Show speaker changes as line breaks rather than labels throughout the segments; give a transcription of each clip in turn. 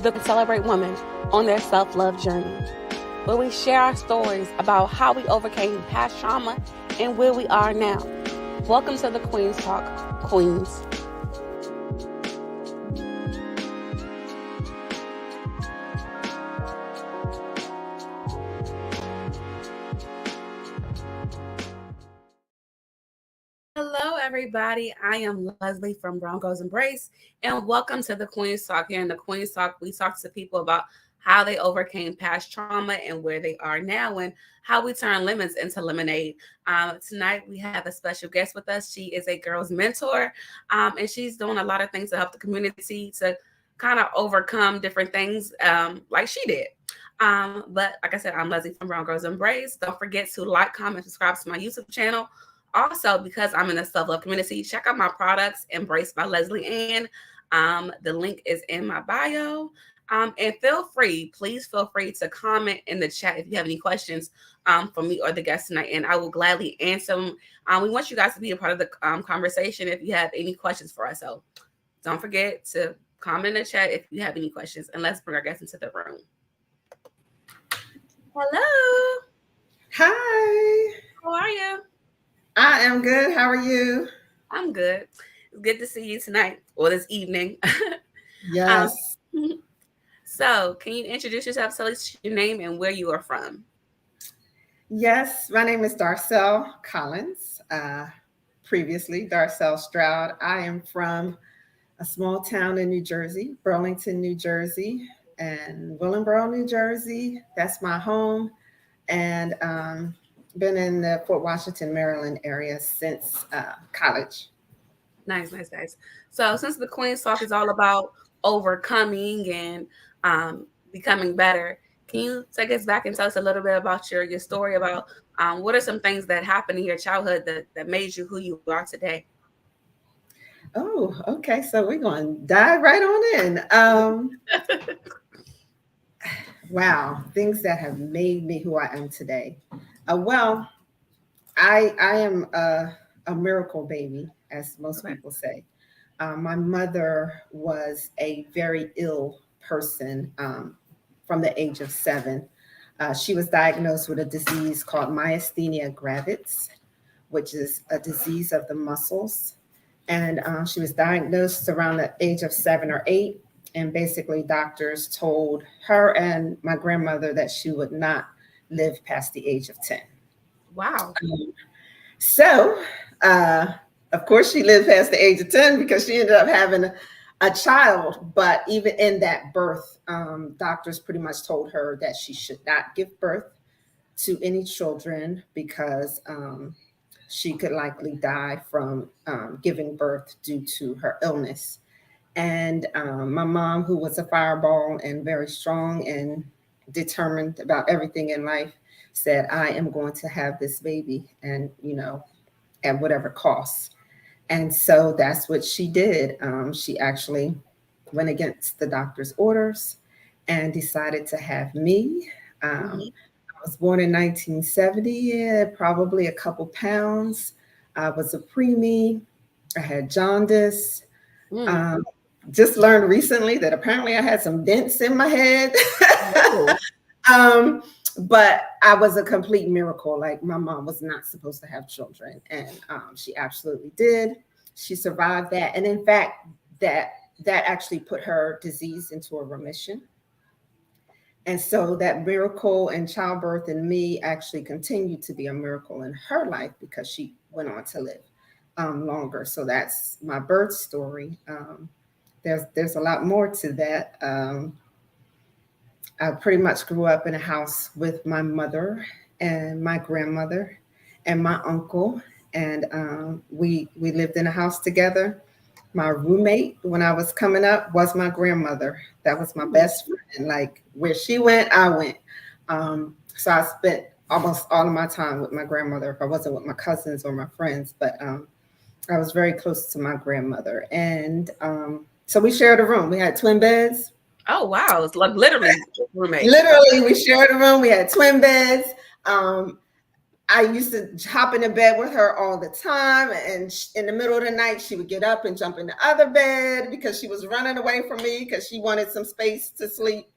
the Celebrate Women on their self-love journey, where we share our stories about how we overcame past trauma and where we are now. Welcome to the Queens Talk, Queens. Hello, everybody. I am Leslie from Brown Girls Embrace, and welcome to the Queens Talk. Here in the Queens Talk, we talk to people about how they overcame past trauma and where they are now, and how we turn lemons into lemonade. Tonight, we have a special guest with us. She is a girls mentor, and she's doing a lot of things to help the community to kind of overcome different things like she did. But like I said, I'm Leslie from Brown Girls Embrace. Don't forget to like, comment, subscribe to my YouTube channel. Also, because I'm in the self-love community, check out my products, Embrace by Leslie Ann. The link is in my bio. And please feel free to comment in the chat if you have any questions for me or the guest tonight, and I will gladly answer them. We want you guys to be a part of the conversation if you have any questions for us. So don't forget to comment in the chat if you have any questions, and let's bring our guests into the room. Hello.
Hi.
How are you?
I am good. How are you?
I'm good. It's good to see you tonight or this evening.
Yes.
So, can you introduce yourself? Tell us your name and where you are from.
Yes, my name is Darcel Collins. Previously, Darcel Stroud. I am from a small town in New Jersey, Burlington, New Jersey, and Willingboro, New Jersey. That's my home. And been in the Fort Washington, Maryland area since college.
Nice. So since the Queen's Talk is all about overcoming and becoming better, can you take us back and tell us a little bit about your story about what are some things that happened in your childhood that made you who you are today?
Oh, okay. So we're going to dive right on in. Wow, things that have made me who I am today. Well, I am a miracle baby, as most people say. My mother was a very ill person from the age of 7. She was diagnosed with a disease called myasthenia gravis, which is a disease of the muscles. And she was diagnosed around the age of 7 or 8. And basically, doctors told her and my grandmother that she would not live past the age of 10.
Wow.
So, of course, she lived past the age of 10 because she ended up having a child. But even in that birth, doctors pretty much told her that she should not give birth to any children because she could likely die from giving birth due to her illness. And my mom, who was a fireball and very strong and determined about everything in life, said, I am going to have this baby and, at whatever cost. And so that's what she did. She actually went against the doctor's orders and decided to have me. I was born in 1970, probably a couple pounds. I was a preemie. I had jaundice. Just learned recently that apparently I had some dents in my head. But I was a complete miracle. Like, my mom was not supposed to have children, and she absolutely did. She survived that. And in fact, that actually put her disease into a remission. And so that miracle in childbirth in me actually continued to be a miracle in her life because she went on to live longer. So that's my birth story. There's a lot more to that. I pretty much grew up in a house with my mother and my grandmother and my uncle, and we lived in a house together. My roommate when I was coming up was my grandmother. That was my best friend. Like, where she went, I went. So I spent almost all of my time with my grandmother if I wasn't with my cousins or my friends, but I was very close to my grandmother. And so we shared a room. We had twin beds.
Oh, wow. It's like literally roommates.
Literally, we shared a room. We had twin beds. I used to hop into bed with her all the time. And in the middle of the night, she would get up and jump in the other bed because she was running away from me because she wanted some space to sleep.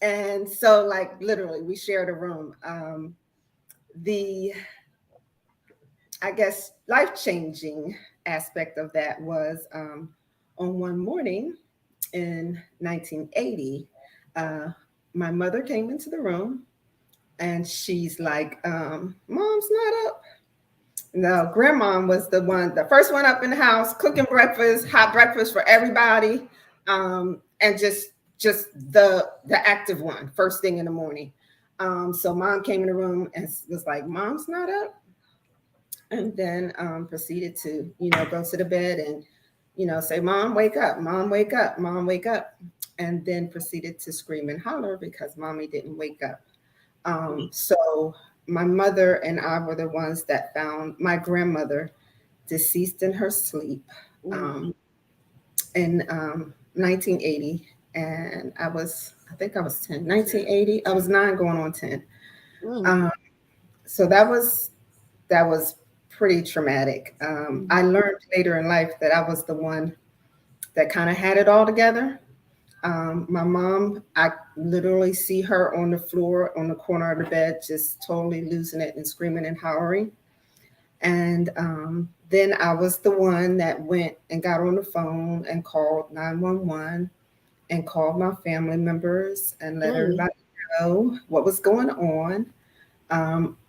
And so, like, literally, we shared a room. The, I guess, life-changing aspect of that was on one morning in 1980, my mother came into the room and she's like, Mom's not up. No, grandma was the first one up in the house, cooking breakfast, hot breakfast for everybody, and just the active one, first thing in the morning. So mom came in the room and was like, Mom's not up, and then proceeded to go to the bed and say, Mom, wake up, Mom, wake up, Mom, wake up, and then proceeded to scream and holler because Mommy didn't wake up. So my mother and I were the ones that found my grandmother deceased in her sleep in 1980. And I think I was 10. 1980, I was 9 going on 10. So that was pretty traumatic. I learned later in life that I was the one that kind of had it all together. My mom, I literally see her on the floor, on the corner of the bed, just totally losing it and screaming and hollering. And then I was the one that went and got on the phone and called 911 and called my family members and let everybody know what was going on.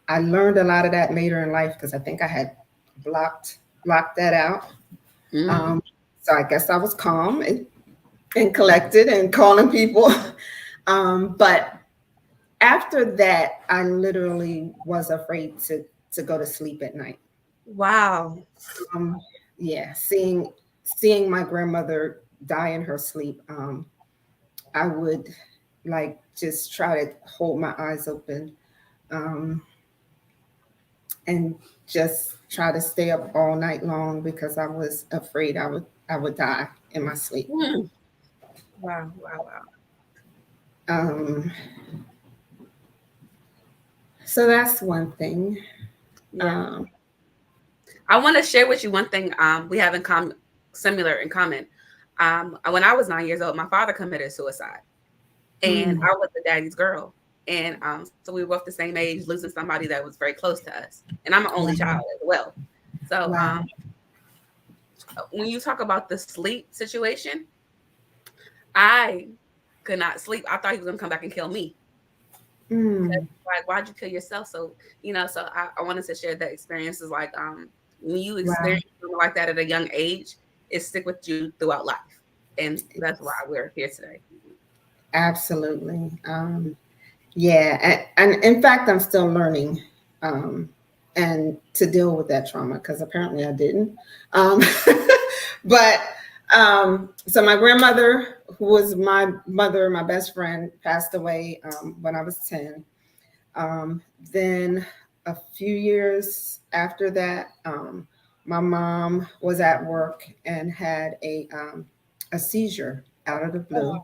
I learned a lot of that later in life because I think I had blocked that out. So I guess I was calm and collected and calling people. But after that, I literally was afraid to go to sleep at night.
Wow.
Yeah, seeing my grandmother die in her sleep, I would like just try to hold my eyes open and just try to stay up all night long because I was afraid I would die in my sleep.
Wow.
So that's one thing.
Yeah. I want to share with you one thing we have similar in common. When I was 9 years old, my father committed suicide, and I was the daddy's girl. And so we were both the same age, losing somebody that was very close to us. And I'm an only child as well. So when you talk about the sleep situation, I could not sleep. I thought he was going to come back and kill me. Like, why'd you kill yourself? So, so I wanted to share that experience. Is like, when you experience something like that at a young age, it stick with you throughout life. And that's why we're here today.
Absolutely. Yeah. And in fact, I'm still learning and to deal with that trauma because apparently I didn't. But so my grandmother, who was my mother, my best friend, passed away when I was 10. Then a few years after that, my mom was at work and had a seizure out of the blue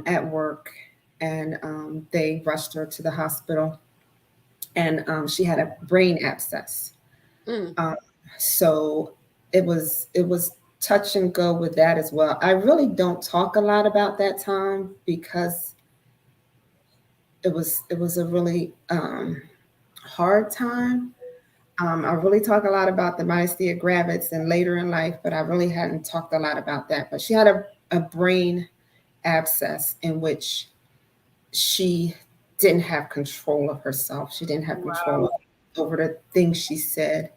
at work, and they rushed her to the hospital, and she had a brain abscess. So it was touch and go with that as well. I really don't talk a lot about that time because it was a really hard time. I really talk a lot about the myasthenia gravis and later in life, but I really hadn't talked a lot about that. But she had a brain abscess in which she didn't have control of herself. She didn't have control over the things she said.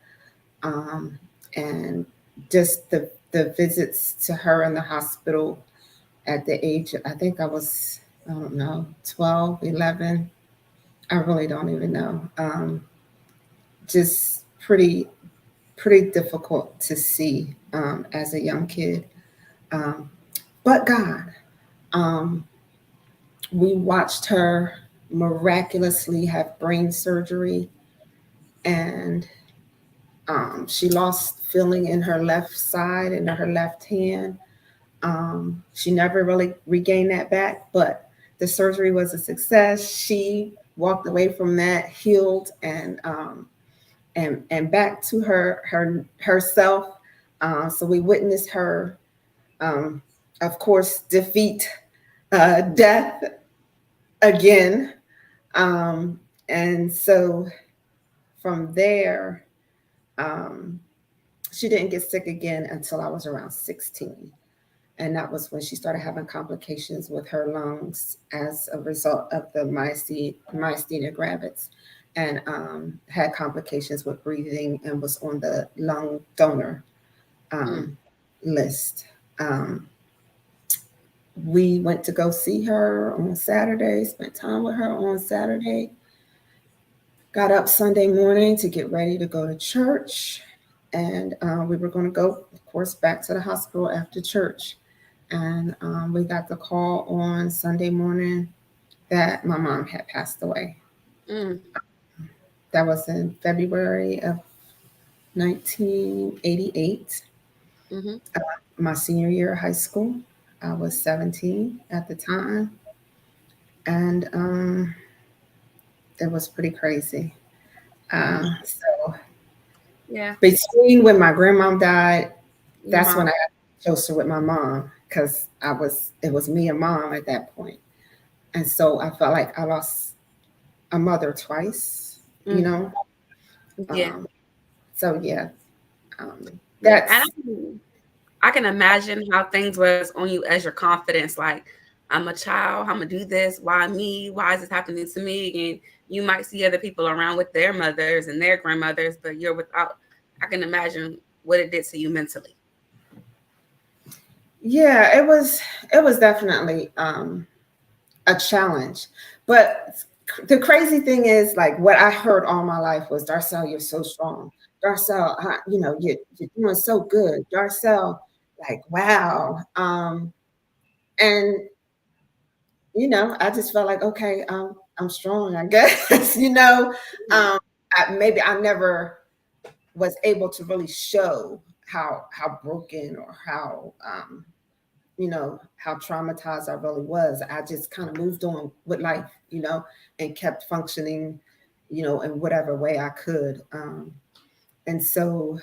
And just the visits to her in the hospital at the age, I think I don't know, 12, 11. I really don't even know. Just pretty difficult to see as a young kid. But God, we watched her miraculously have brain surgery, and she lost feeling in her left side and her left hand. She never really regained that back, but the surgery was a success. She walked away from that healed and back to herself. So we witnessed her, um, of course, defeat death again. And so from there, um, she didn't get sick again until I was around 16. And that was when she started having complications with her lungs as a result of the myasthenia gravis, and had complications with breathing and was on the lung donor list. We went to go see her on Saturday, spent time with her on Saturday, got up Sunday morning to get ready to go to church. And we were going to go, of course, back to the hospital after church. And we got the call on Sunday morning that my mom had passed away. That was in February of 1988, my senior year of high school. I was 17 at the time. And it was pretty crazy. So
yeah,
between when my grandmom died, that's when I got closer with my mom, because it was me and mom at that point. And so I felt like I lost a mother twice, you know?
Yeah.
So yeah,
that's. I can imagine how things was on you as your confidence. Like, I'm a child. I'm gonna do this. Why me? Why is this happening to me? And you might see other people around with their mothers and their grandmothers, but you're without. I can imagine what it did to you mentally.
Yeah, it was definitely a challenge. But the crazy thing is, like, what I heard all my life was, Darcel, you're so strong. Darcel, you're doing so good. Darcel, like, wow. And, I just felt like, okay, I'm strong, I guess, maybe I never was able to really show how broken or how, how traumatized I really was. I just kind of moved on with life, and kept functioning, in whatever way I could. And so,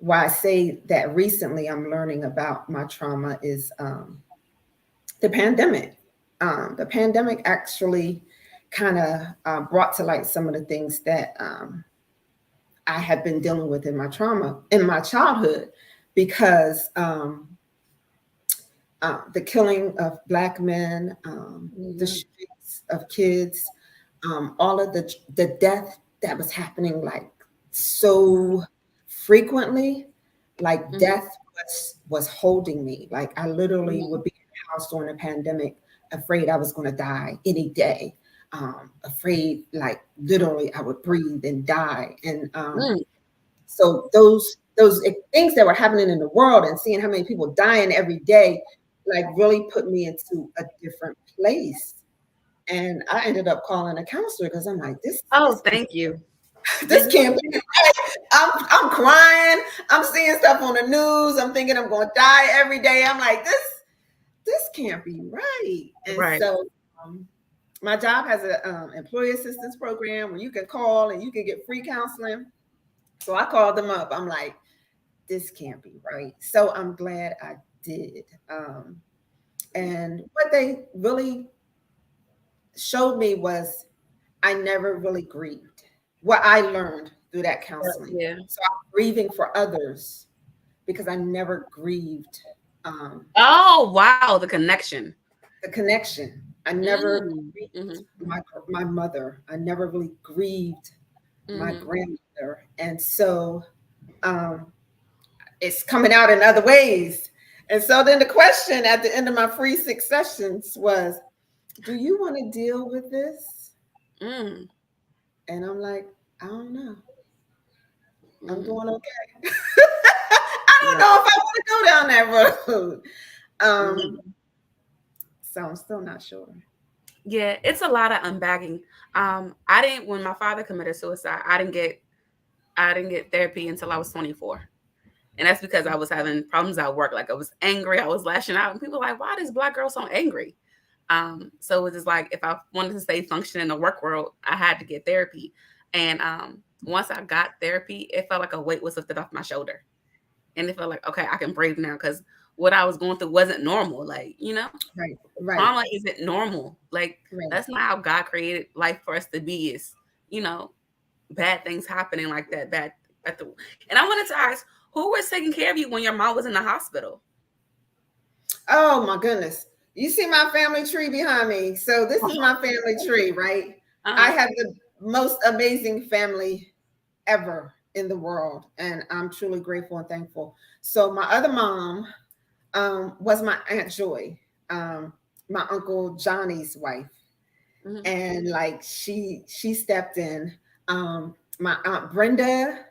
why I say that recently I'm learning about my trauma is the pandemic. The pandemic actually kind of brought to light some of the things that I had been dealing with in my trauma in my childhood, because the killing of Black men, the shootings of kids, all of the death that was happening like so frequently, like death was holding me. Like I literally would be in the house during the pandemic, afraid I was going to die any day, afraid like literally I would breathe and die. And so those things that were happening in the world and seeing how many people dying every day, like really put me into a different place. And I ended up calling a counselor because I'm like,
Thank you.
This can't be right. I'm crying. I'm seeing stuff on the news. I'm thinking I'm going to die every day. I'm like, this can't be right. And so my job has an employee assistance program where you can call and you can get free counseling. So I called them up. I'm like, this can't be right. So I'm glad I did. And what they really showed me was I never really grieved. What I learned through that counseling.
Yeah.
So I'm grieving for others because I never grieved.
Oh, wow. The connection.
The connection. I never grieved my mother. I never really grieved my grandmother. And so it's coming out in other ways. And so then the question at the end of my free 6 sessions was, do you want to deal with this? And I'm like, I don't know. I'm doing okay. I don't know if I want to go down that road. So I'm still not sure.
Yeah, it's a lot of unbagging. When my father committed suicide, I didn't get therapy until I was 24. And that's because I was having problems at work. Like I was angry, I was lashing out, and people were like, why is this Black girl so angry? So it was just like if I wanted to stay functioning in the work world, I had to get therapy. And once I got therapy, it felt like a weight was lifted off my shoulder. And it felt like, okay, I can breathe now because what I was going through wasn't normal. Like,
Right. Right.
trauma isn't normal. Like,
Right.
that's not how God created life for us to be, is, you know, bad things happening like that. And I wanted to ask, who was taking care of you when your mom was in the hospital?
Oh my goodness. You see my family tree behind me. So this is my family tree, right? I
Uh-huh.
have the most amazing family ever in the world, and I'm truly grateful and thankful. So my other mom was my Aunt Joy, my Uncle Johnny's wife,
Mhm.
and like she stepped in. My Aunt Brenda,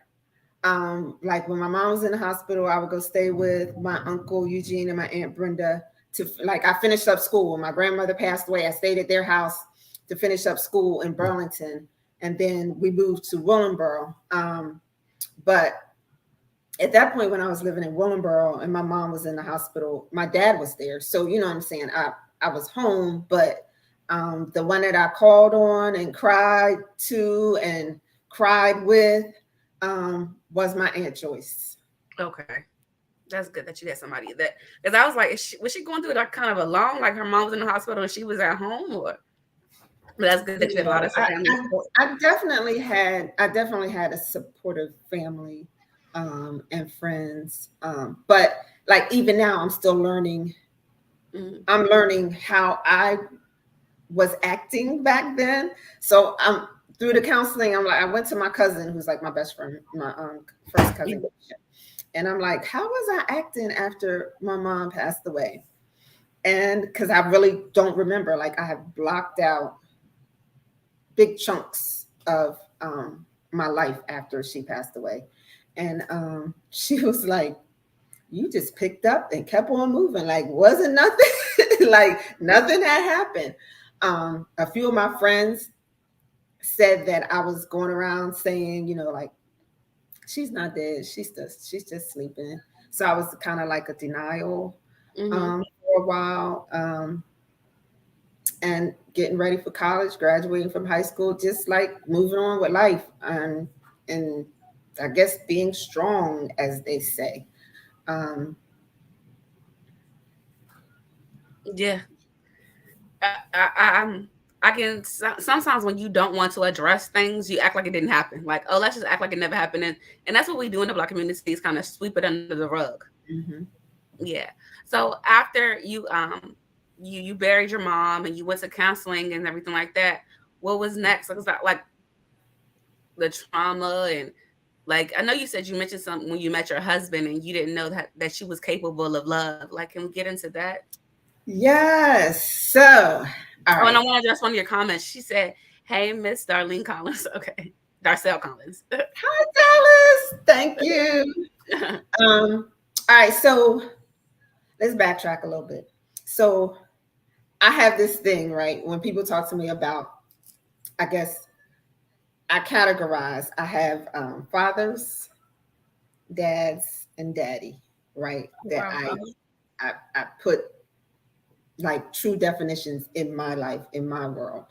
like when my mom was in the hospital, I would go stay with my Uncle Eugene and my Aunt Brenda to, like, I finished up school. When my grandmother passed away, I stayed at their house to finish up school in Burlington, and then we moved to Willingboro. But at that point, when I was living in Willingboro and my mom was in the hospital, my dad was there. So, you know what I'm saying? I was home, but the one that I called on and cried to and cried with was my Aunt Joyce.
Okay. That's good that you had somebody that, because I was like, was she going through it like kind of alone? Like her mom was in the hospital and she was at home, or? But that's good that you had a lot
No,
of family support.
I definitely had a supportive family and friends. But like even now,
Mhm.
I'm learning how I was acting back then. So through the counseling, I'm like, I went to my cousin who's like my best friend, my first cousin, and I'm like, how was I acting after my mom passed away? And because I really don't remember, like I have blocked out big chunks of my life after she passed away. And she was like, you just picked up and kept on moving. Like, wasn't nothing, like nothing had happened. A few of my friends said that I was going around saying, like, she's not dead. She's just sleeping. So I was kind of like a denial
Mm-hmm.
for a while. And getting ready for college, graduating from high school, just like moving on with life, and I guess being strong, as they say. Um,
Yeah. I can sometimes when you don't want to address things, you act like it didn't happen. Like, oh, let's just act like it never happened, and that's what we do in the Black community, is kind of sweep it under the rug.
mhm.
Yeah. So after you buried your mom and you went to counseling and everything like that, what was next? Like, was that like the trauma, and like I know you said you mentioned something when you met your husband and you didn't know that she was capable of love. Like, can we get into that?
Yes. So, all
Oh, and I
right.
want to address one of your comments. She said, "Hey, Miss Darlene Collins." Okay, Darcel Collins.
Hi, Dallas. Thank you. All right. So let's backtrack a little bit. So I have this thing, right? When people talk to me about, I guess I categorize. I have fathers, dads, and daddy, right? That
Wow.
I put like true definitions in my life, in my world,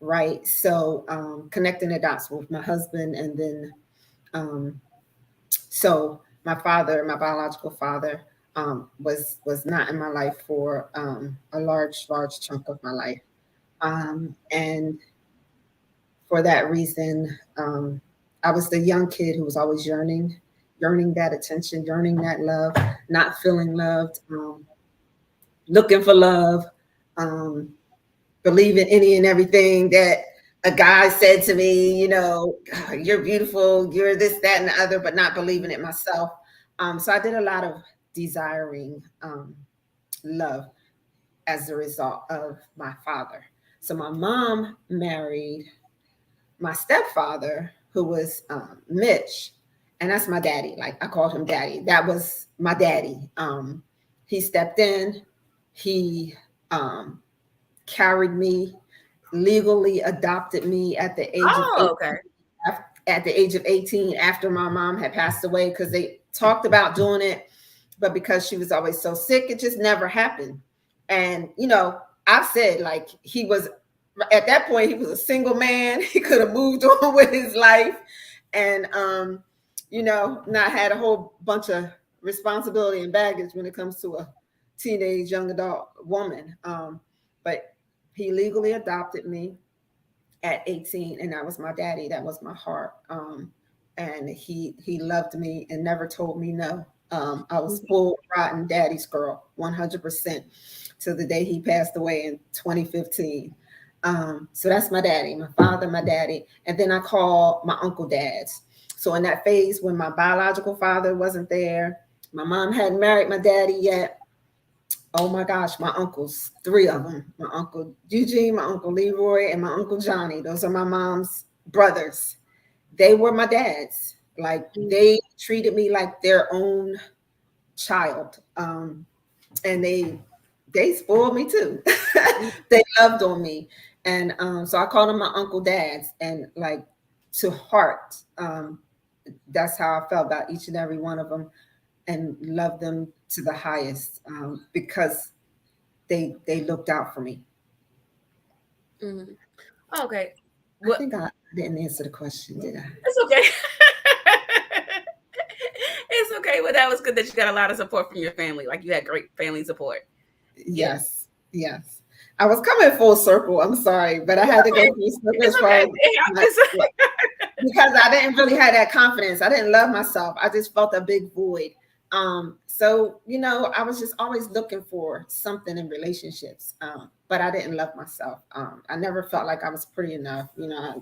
right? So connecting the dots with my husband, and then um, so my father, my biological father, was not in my life for a large chunk of my life, and for that reason, I was the young kid who was always yearning that attention, yearning that love, not feeling loved, looking for love, um, believing any and everything that a guy said to me, you're beautiful, you're this, that, and the other, but not believing it myself. So I did a lot of desiring love as a result of my father. So my mom married my stepfather, who was Mitch, and that's my daddy. Like I called him daddy. That was my daddy. He stepped in. He carried me, legally adopted me at the age of
Oh,
18.
okay.
At the age of 18, after my mom had passed away, because they talked about doing it, but because she was always so sick, it just never happened. And I've said, like, he was at that point, he was a single man. He could have moved on with his life and, not had a whole bunch of responsibility and baggage when it comes to a teenage young adult woman. But he legally adopted me at 18, and that was my daddy. That was my heart. And he loved me and never told me no. I was full rotten daddy's girl, 100%, till the day he passed away in 2015. So that's my daddy, my father, my daddy. And then I call my uncle dads. So in that phase when my biological father wasn't there, my mom hadn't married my daddy yet. Oh my gosh, my uncles, 3 of them, my uncle Eugene, my uncle Leroy, and my uncle Johnny. Those are my mom's brothers. They were my dads. Like, they treated me like their own child. And they spoiled me too. They loved on me. And so I called them my uncle dads, and like, to heart, that's how I felt about each and every one of them, and loved them to the highest, because they looked out for me.
Mm-hmm. Okay.
I think I didn't answer the question, did I?
It's okay. It's okay, but that was good that you got a lot of support from your family. Like, you had great family support.
Yes. I was coming full circle. I'm sorry, but I had to go through circle as far as because I didn't really have that confidence. I didn't love myself. I just felt a big void. So, I was just always looking for something in relationships, but I didn't love myself. I never felt like I was pretty enough. I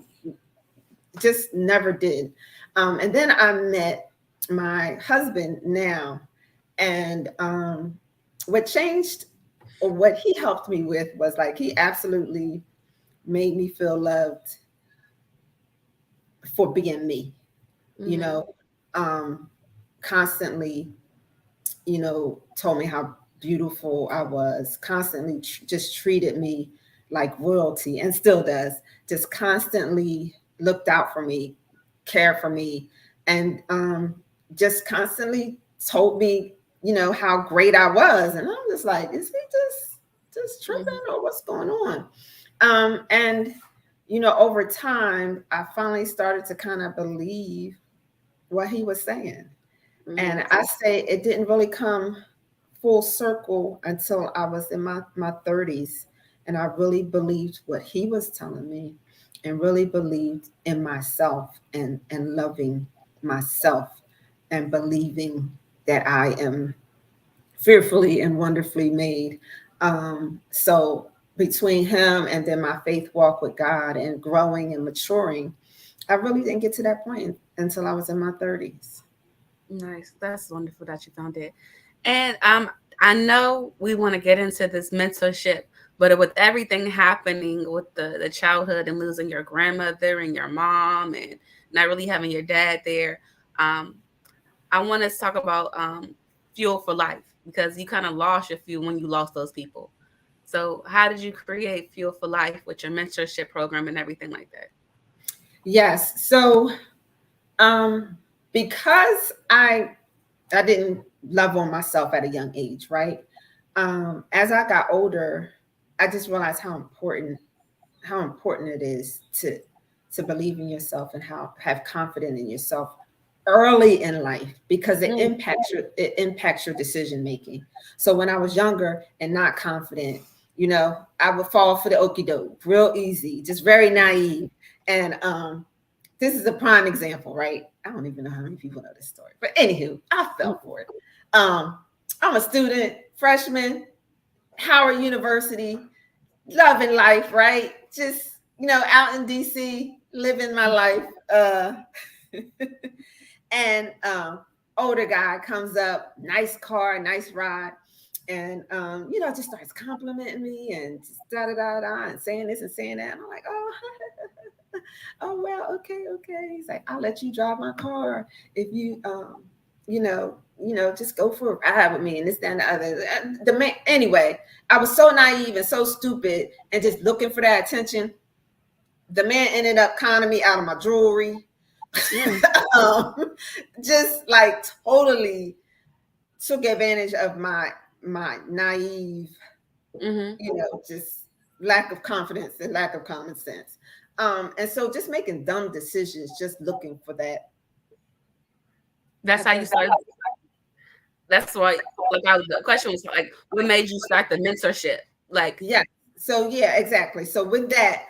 just never did. And then I met my husband now, and what changed, or what he helped me with, was like, he absolutely made me feel loved for being me. Constantly, told me how beautiful I was, constantly just treated me like royalty, and still does, just constantly looked out for me, cared for me, and just constantly told me, how great I was. And I'm just like, is he just tripping, or what's going on? And over time, I finally started to kind of believe what he was saying. And I say it didn't really come full circle until I was in my 30s. And I really believed what he was telling me, and really believed in myself, and loving myself, and believing that I am fearfully and wonderfully made. So between him and then my faith walk with God and growing and maturing, I really didn't get to that point until I was in my 30s.
Nice. That's wonderful that you found it. And I know we want to get into this mentorship, but with everything happening with the childhood and losing your grandmother and your mom and not really having your dad there, I want to talk about Fuel for Life, because you kind of lost your fuel when you lost those people. So how did you create Fuel for Life with your mentorship program and everything like that?
Yes. So because I didn't love on myself at a young age, right? As I got older, I just realized how important it is to believe in yourself, and have confidence in yourself early in life, because it impacts your decision making. So when I was younger and not confident, I would fall for the okie doke real easy, just very naive. And this is a prime example, right? I don't even know how many people know this story, but anywho, I fell for it. I'm a student, freshman, Howard University, loving life, right? Just, out in DC, living my life. And older guy comes up, nice car, nice ride, and just starts complimenting me, and just da da da da, and saying this and saying that. And I'm like, oh, oh well, okay. He's like, I'll let you drive my car if you just go for a ride with me, and this, that, and the other. The man, anyway, I was so naive and so stupid and just looking for that attention. The man ended up conning me out of my jewelry. Just like totally took advantage of my naive
Mm-hmm.
Just lack of confidence and lack of common sense. And so just making dumb decisions, just looking for that.
That's
I
how you
think
started. That's why, like, the question was like, what made you start the mentorship? Like,
yeah. So yeah, exactly. So with that,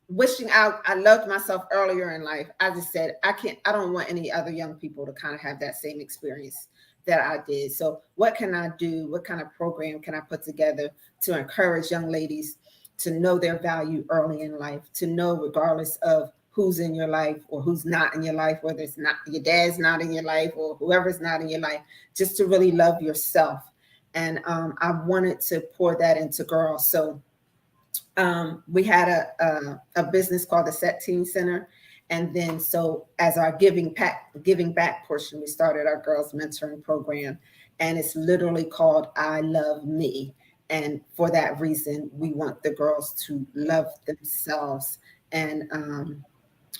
wishing out, I loved myself earlier in life. I just said, I don't want any other young people to kind of have that same experience that I did. So what can I do? What kind of program can I put together to encourage young ladies to know their value early in life, to know regardless of who's in your life or who's not in your life, whether it's not your dad's not in your life or whoever's not in your life, just to really love yourself. And I wanted to pour that into girls. So we had a business called the Set Teen Center. And then so as our giving back portion, we started our girls mentoring program. And it's literally called I Love Me. And for that reason, we want the girls to love themselves and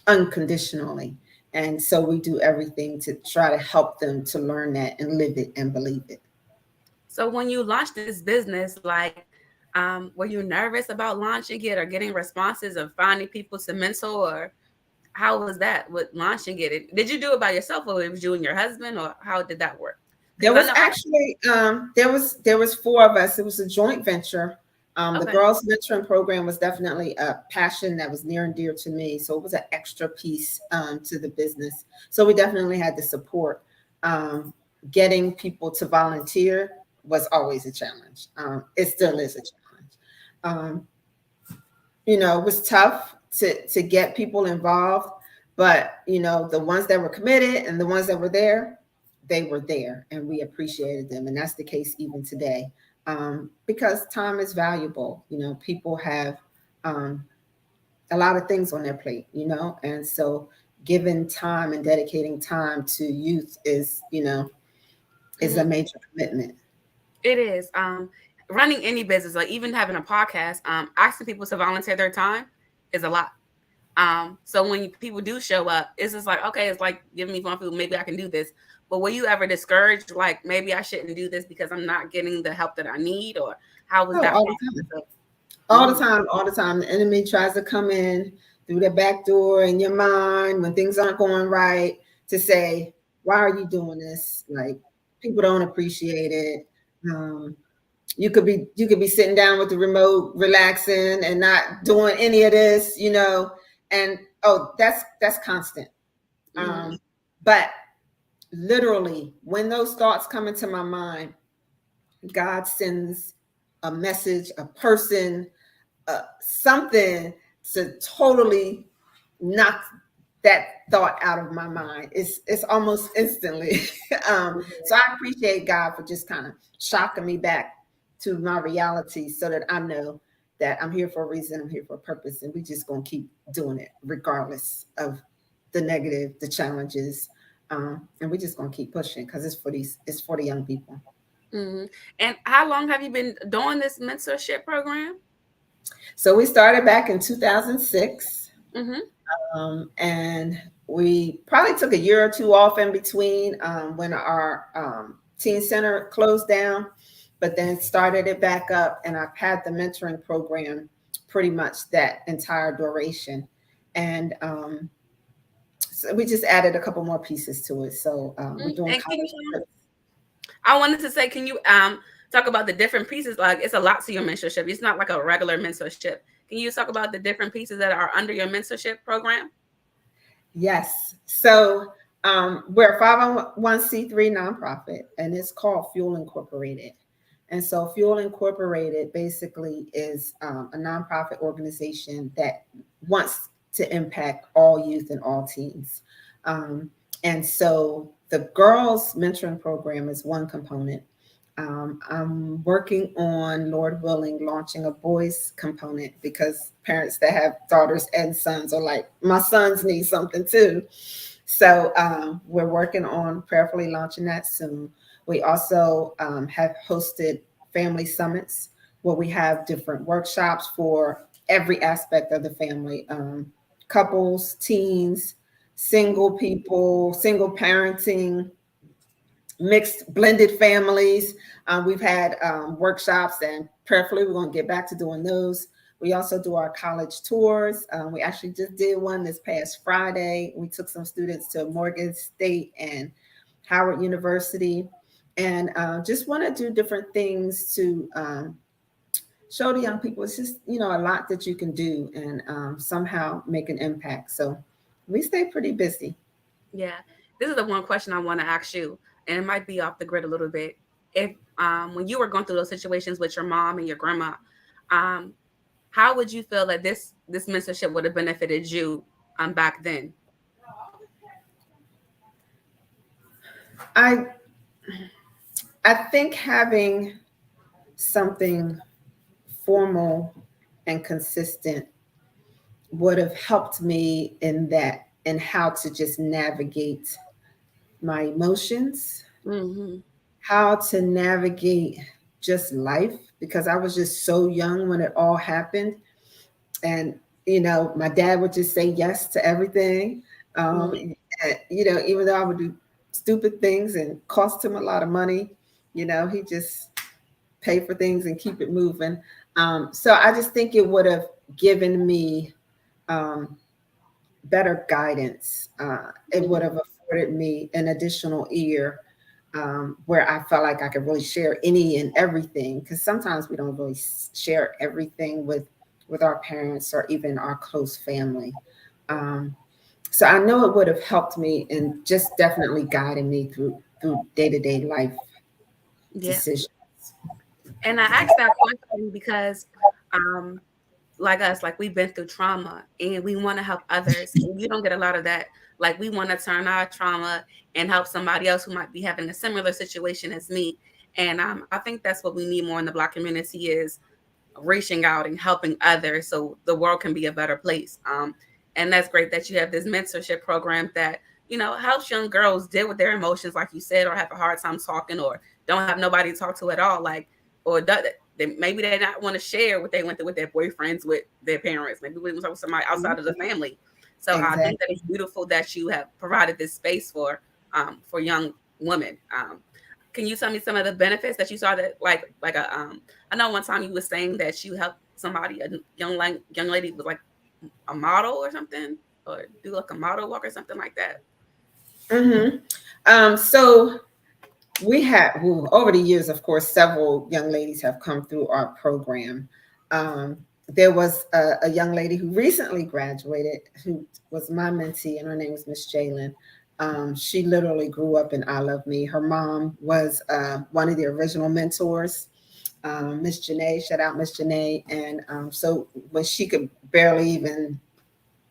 unconditionally. And so we do everything to try to help them to learn that and live it and believe it.
so when you launched this business, like, were you nervous about launching it or getting responses or finding people to mentor? Or how was that with launching it? Did you do it by yourself, or it was you and your husband, or how did that work?
There
Because I
was
know
actually there was four of us. It was a joint venture. The
okay.
girls mentoring program was definitely a passion that was near and dear to me. So it was an extra piece to the business. So we definitely had the support. Um, Getting people to volunteer was always a challenge. It still is a challenge. Um, it was tough to get people involved, but the ones that were committed and the ones that were there, they were there, and we appreciated them, and that's the case even today. Because time is valuable. People have um, a lot of things on their plate, and so giving time and dedicating time to youth is a
Mhm.
major commitment.
It is. Running any business, like even having a podcast, asking people to volunteer their time is a lot. So when people do show up, it's just like, okay, it's like giving me fun food. Maybe I can do this. But were you ever discouraged? Like maybe I shouldn't do this because I'm not getting the help that I need, or how was
Oh,
that
all the time.
process?
All the
Mm-hmm.
time, all the time. The enemy tries to come in through the back door in your mind when things aren't going right to say, why are you doing this? Like, people don't appreciate it. Um, you could be sitting down with the remote, relaxing and not doing any of this, and oh, that's constant.
Mm-hmm.
But literally, when those thoughts come into my mind, God sends a message, a person, something to totally knock that thought out of my mind. It's almost instantly. So I appreciate God for just kind of shocking me back to my reality, so that I know that I'm here for a reason, I'm here for a purpose, and we just gonna keep doing it regardless of the negative, the challenges, and we just gonna keep pushing because it's for the young people.
Mm-hmm. And how long have you been doing this mentorship program?
So we started back in 2006.
Mm-hmm.
And we probably took a year or two off in between when our teen center closed down, but then started it back up. And I've had the mentoring program pretty much that entire duration. And so we just added a couple more pieces to it. So we're doing
And can
college
you?
trips.
I wanted to say, can you talk about the different pieces? Like it's a lot to your mentorship. It's not like a regular mentorship. Can you talk about the different pieces that are under your mentorship program?
Yes. So we're a 501c3 nonprofit, and it's called Fuel Incorporated. And so Fuel Incorporated basically is a nonprofit organization that wants to impact all youth and all teens. Um, and so the girls mentoring program is one component. I'm working on, Lord willing, launching a boys component because parents that have daughters and sons are like, my sons need something too. So we're working on prayerfully launching that soon. We also have hosted family summits where we have different workshops for every aspect of the family, couples, teens, single people, single parenting, mixed blended families. We've had workshops, and prayerfully we're going to get back to doing those. We also do our college tours. We actually just did one this past Friday. We took some students to Morgan State and Howard University, and just want to do different things to show the young people it's just, you know, a lot that you can do and somehow make an impact. So we stay pretty busy.
Yeah. This is the one question I want to ask you, and it might be off the grid a little bit. If when you were going through those situations with your mom and your grandma, um, how would you feel that this mentorship would have benefited you back then?
I I think having something formal and consistent would have helped me in that and how to just navigate my emotions,
Hmm.
how to navigate just life, because I was just so young when it all happened. And, you know, my dad would just say yes to everything. You know, even though I would do stupid things and cost him a lot of money, you know, he just pay for things and keep it moving. So I just think it would have given me um, better guidance. It would have afforded me an additional ear where I felt like I could really share any and everything. Because sometimes we don't really share everything with our parents or even our close family. Um, so I know it would have helped me and just definitely guided me through day to day life
Yeah.
decisions.
And I asked that question because, um, like us, like we've been through trauma and we want to help others. And you don't get a lot of that. Like we want to turn our trauma and help somebody else who might be having a similar situation as me. And I think that's what we need more in the Black community is reaching out and helping others so the world can be a better place. And that's great that you have this mentorship program that, you know, helps young girls deal with their emotions, like you said, or have a hard time talking or don't have nobody to talk to at all. Like, or maybe they not want to share what they went through with their boyfriends, with their parents, maybe with somebody outside of the family. So I think that
Exactly.
it's beautiful that you have provided this space for young women. Can you tell me some of the benefits that you saw that like a I know one time you were saying that you helped somebody, a young lady was like a model or something, or do like a model walk or something like that.
Hmm. So we have, well, over the years, of course, several young ladies have come through our program. There was a young lady who recently graduated who was my mentee, and her name is Miss Jalen. She literally grew up in I Love Me. Her mom was one of the original mentors, Miss Janae. Shout out Miss Janae. And so when she could barely even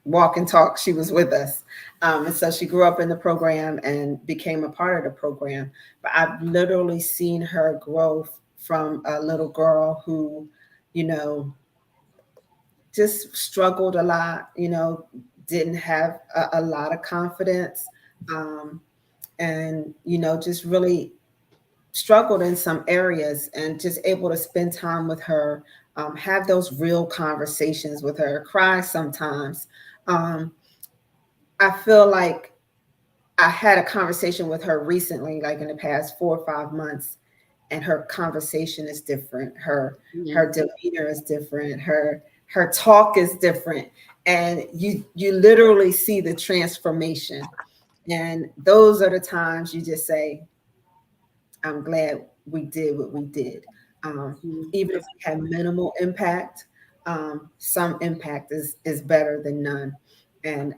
walk and talk, she was with us. And so she grew up in the program and became a part of the program. But I've literally seen her grow from a little girl who, you know, just struggled a lot, you know, didn't have a lot of confidence, um, and, you know, just really struggled in some areas, and just able to spend time with her, have those real conversations with her, cry sometimes. Um, I feel like I had a conversation with her recently, like in the past 4 or 5 months, and her conversation is different. Her
Mhm.
demeanor is different. Her talk is different, and you literally see the transformation. And those are the times you just say, "I'm glad we did what we did."
Mhm.
Even if
That's
we had minimal impact, some impact is better than none. And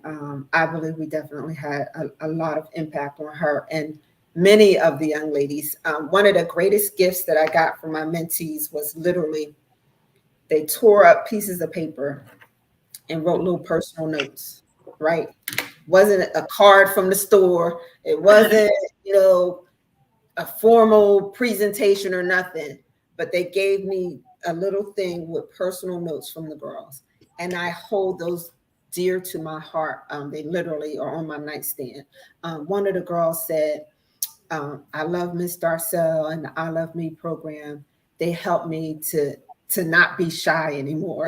I believe we definitely had a lot of impact on her and many of the young ladies. One of the greatest gifts that I got from my mentees was literally they tore up pieces of paper and wrote little personal notes, right? Wasn't a card from the store. It wasn't, you know, a formal presentation or nothing, but they gave me a little thing with personal notes from the girls. And I hold those dear to my heart. They literally are on my nightstand. One of the girls said, I love Miss Darcel and the I Love Me program. They helped me to not be shy anymore.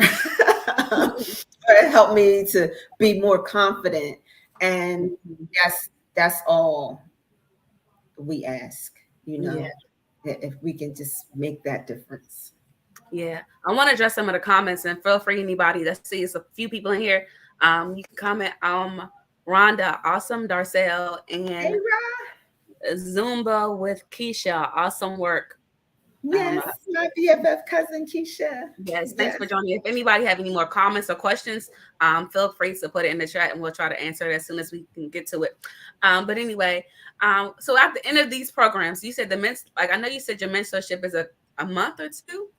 It helped me to be more confident. And
Mhm.
that's all we ask,
Yeah.
if we can just make that difference.
Yeah, I want to address some of the comments, and feel free, anybody that sees a few people in here, you can comment. Rhonda, awesome. Darcel
Hey,
and
Ra.
Zumba with Keisha, awesome work. Um,
Yes, my BFF cousin Keisha.
yes, thanks
Yes.
for joining. If anybody have any more comments or questions, feel free to put it in the chat, and we'll try to answer it as soon as we can get to it. But anyway, so at the end of these programs, you said like I know you said your mentorship is a month or two.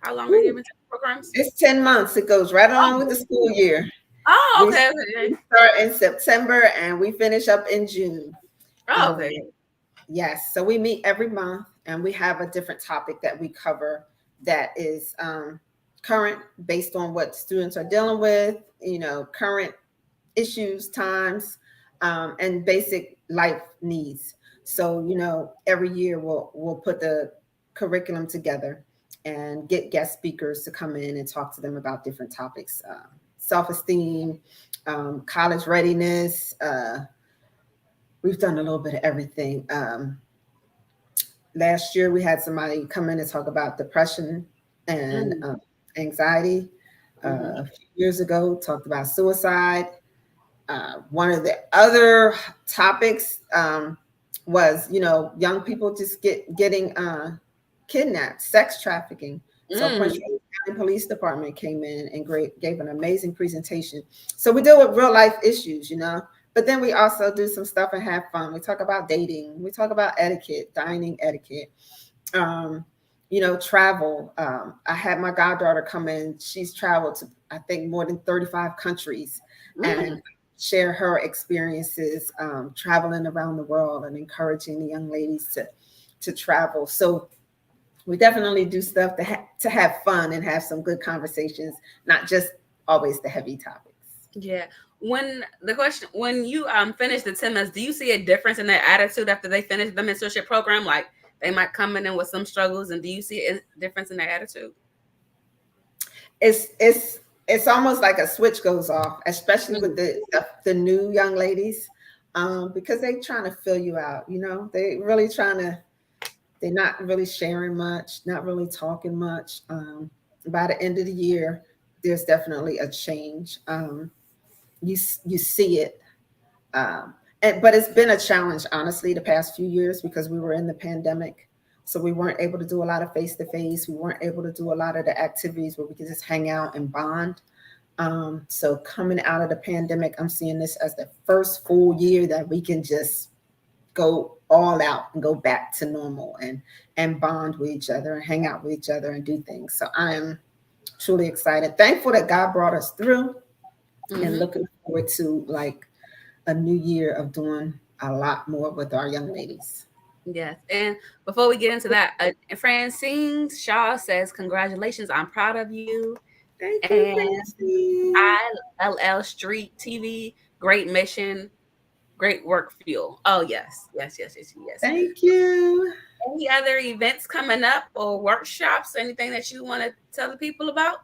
How long are your
Ooh,
mentorship programs?
it's 10 months. It goes right along with the school year.
Oh,
We,
okay.
we start in September and we finish up in June.
Oh, okay.
Yes. So we meet every month and we have a different topic that we cover that is current based on what students are dealing with, current issues, times, and basic life needs. So, every year we'll put the curriculum together and get guest speakers to come in and talk to them about different topics, self-esteem, college readiness. We've done a little bit of everything. Last year we had somebody come in and talk about depression and anxiety. A few years ago, talked about suicide. One of the other topics was, young people just getting kidnapped, sex trafficking. So Prince George's County Police Department came in and gave an amazing presentation. So we deal with real life issues, but then we also do some stuff and have fun. We talk about dating. We talk about etiquette, dining etiquette, travel. I had my goddaughter come in. She's traveled to, I think, more than 35 countries and share her experiences traveling around the world and encouraging the young ladies to travel. So we definitely do stuff to have fun and have some good conversations, not just always the heavy topics.
Yeah. When you finish the 10 months, do you see a difference in their attitude after they finish the mentorship program? Like they might come in with some struggles, and do you see a difference in their attitude?
It's almost like a switch goes off, especially with the new young ladies, because they're trying to fill you out. They really they're not really sharing much, not really talking much. By the end of the year, there's definitely a change. You see it, but it's been a challenge, honestly, the past few years because we were in the pandemic. So we weren't able to do a lot of face-to-face. We weren't able to do a lot of the activities where we could just hang out and bond. So coming out of the pandemic, I'm seeing this as the first full year that we can just go all out and go back to normal and bond with each other and hang out with each other and do things. So I am truly excited. Thankful that God brought us through and looking forward to like a new year of doing a lot more with our young ladies.
Yes. And before we get into that, Francine Shaw says, congratulations. I'm proud of you.
Thank you, Francine.
ILL Street TV, great mission, great work fuel. Oh, yes. Yes.
Thank you.
Any other events coming up or workshops, anything that you want to tell the people about?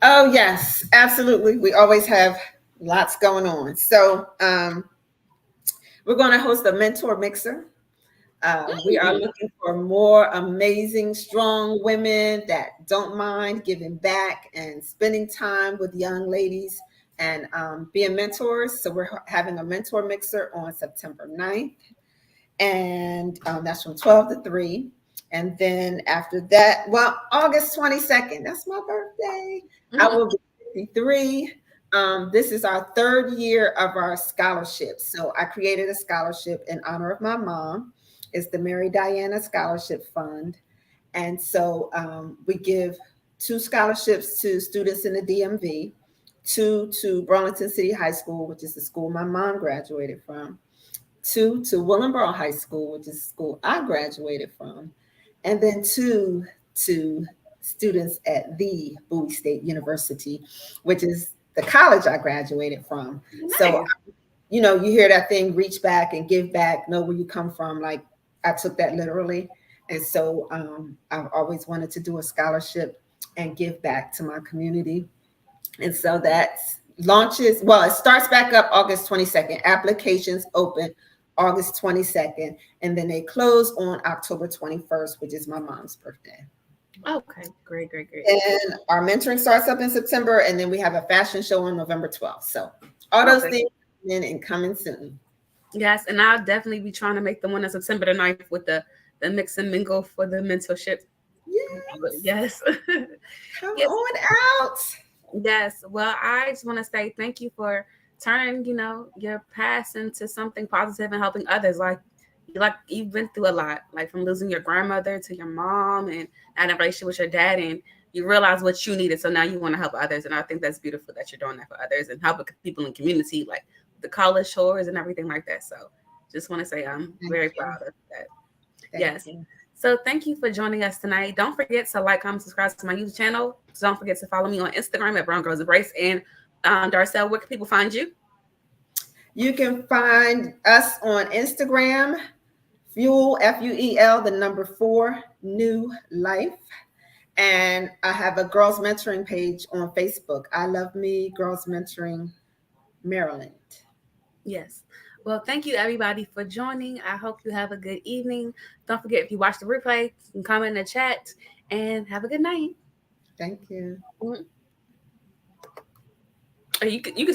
Oh, yes, absolutely. We always have lots going on. So we're going to host a mentor mixer. We are looking for more amazing, strong women that don't mind giving back and spending time with young ladies and being mentors. So we're having a mentor mixer on September 9th. And that's from 12 to 3. And then after that, August 22nd, that's my birthday. I will be 53. This is our third year of our scholarship. So I created a scholarship in honor of my mom. It's the Mary Diana Scholarship Fund. And so we give 2 scholarships to students in the DMV, 2 to Burlington City High School, which is the school my mom graduated from, 2 to Willingboro High School, which is the school I graduated from, and then 2 to students at the Bowie State University, which is the college I graduated from. Nice. So, you hear that thing, reach back and give back, know where you come from. Like I took that literally. And so I've always wanted to do a scholarship and give back to my community. And so that launches, it starts back up August 22nd. Applications open August 22nd, and then they close on October 21st, which is my mom's birthday.
Okay, great.
And our mentoring starts up in September, and then we have a fashion show on November 12th. So all those things in and coming soon.
Yes, and I'll definitely be trying to make the one on September the 9th with the mix and mingle for the mentorship. Yes.
Come on out.
Yes. Well, I just want to say thank you for turning, your past into something positive and helping others. Like you've been through a lot, like from losing your grandmother to your mom and having a relationship with your dad, and you realize what you needed. So now you want to help others. And I think that's beautiful that you're doing that for others and helping people in the community, like the college shores and everything like that. So just want to say I'm very proud of that. Yes. So thank you for joining us tonight. Don't forget to like, comment, subscribe to my YouTube channel. Don't forget to follow me on Instagram at Brown Girls Embrace. And Darcel, where can people find you?
You can find us on Instagram, Fuel, Fuel, the number 4, New Life. And I have a girls mentoring page on Facebook. I Love Me Girls Mentoring Maryland.
Yes. Well, thank you everybody for joining. I hope you have a good evening. Don't forget, if you watch the replay, you can comment in the chat, and have a good night.
Thank you.
You can still